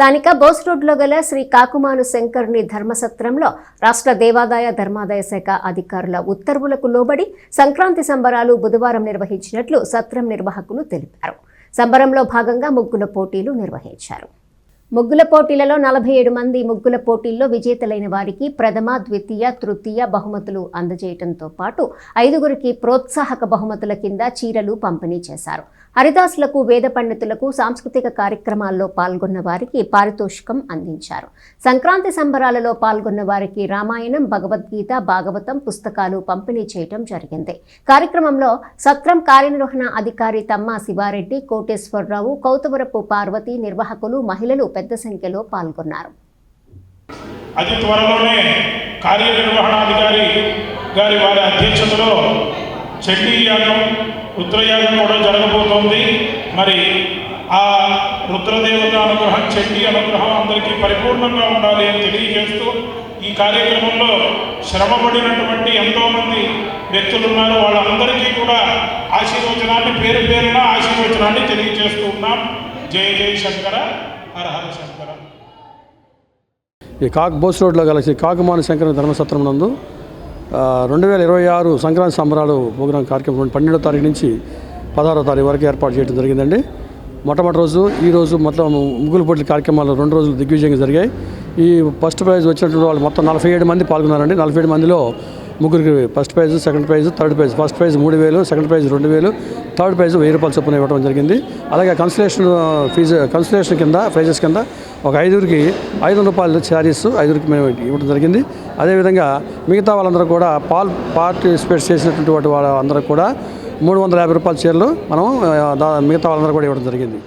స్థానిక బోస్ రోడ్లో గల శ్రీ కాకుమాను శంకరుని ధర్మసత్రంలో రాష్ట్ర దేవాదాయ ధర్మాదాయ శాఖ అధికారుల ఉత్తర్వులకు లోబడి సంక్రాంతి సంబరాలు బుధవారం నిర్వహించినట్లు సత్రం నిర్వాహకులు తెలిపారు. సంబరంలో భాగంగా ముగ్గుల పోటీలు నిర్వహించారు. ముగ్గుల పోటీలలో 47 మంది ముగ్గుల పోటీల్లో విజేతలైన వారికి ప్రథమ, ద్వితీయ, తృతీయ బహుమతులు అందజేయడంతో పాటు 5గురికి ప్రోత్సాహక బహుమతుల కింద చీరలు పంపిణీ చేశారు. హరిదాసులకు, వేద పండితులకు, సాంస్కృతిక కార్యక్రమాల్లో పాల్గొన్న వారికి పారితోషికం అందించారు. సంక్రాంతి సంబరాలలో పాల్గొన్న వారికి రామాయణం, భగవద్గీత, భాగవతం పుస్తకాలు పంపిణీ చేయడం జరిగింది. కార్యక్రమంలో సత్రం కార్యనిర్వహణ అధికారి తమ్మా శివారెడ్డి, కోటేశ్వరరావు, కౌతవరపు పార్వతి, నిర్వాహకులు, మహిళలు పెద్ద సంఖ్యలో పాల్గొన్నారు. అతి త్వరలోనే కార్యనిర్వహణాధికారి గారి వారి అధ్యక్షతలో చండీయాగం, రుద్రయాగం కూడా జరగబోతోంది. మరి ఆ రుద్రదేవత అనుగ్రహం, చండీ అనుగ్రహం అందరికీ పరిపూర్ణంగా ఉండాలి అని తెలియజేస్తూ ఈ కార్యక్రమంలో శ్రమపడినటువంటి ఎంతోమంది వ్యక్తులు ఉన్నారు. వాళ్ళందరికీ కూడా ఆశీర్వచనాన్ని పేరు పేరున ఆశీర్వచనాన్ని తెలియజేస్తూ ఉన్నాం. జయ జయ శంకర, హర హర శంకర. ఈ బోస్ రోడ్లో గల శ్రీ కాకుమాను శంకరుని ధర్మసత్రం నందు 2026 సంక్రాంతి సంబరాలు ప్రోగ్రాం కార్యక్రమం 12వ తారీఖు నుంచి 16వ తారీఖు వరకు ఏర్పాటు చేయడం జరిగిందండి. మొట్టమొదటి రోజు ఈరోజు మొత్తం ముగ్గుల పోటీల కార్యక్రమాలు 2 రోజులు దిగ్విజయంగా జరిగాయి. ఈ ఫస్ట్ ప్రైజ్ వచ్చినటువంటి వాళ్ళు మొత్తం 47 మంది పాల్గొన్నారండి. 47 మందిలో ముగ్గురికి first prize, second prize, third prize. First prize 3000, second prize 2000, third prize 1000 రూపాయలు చొప్పున ఇవ్వడం జరిగింది. అలాగే కన్సలేషన్ కింద ప్రైజెస్ కింద ఒక 5గురికి 500 రూపాయలు శారీస్ 5గురికి మేము ఇవ్వడం జరిగింది. అదేవిధంగా మిగతా వాళ్ళందరూ కూడా పార్టిసిపేట్ చేసినటువంటి వాళ్ళందరూ కూడా 350 రూపాయల చీరలు మనం మిగతా వాళ్ళందరూ కూడా ఇవ్వడం జరిగింది.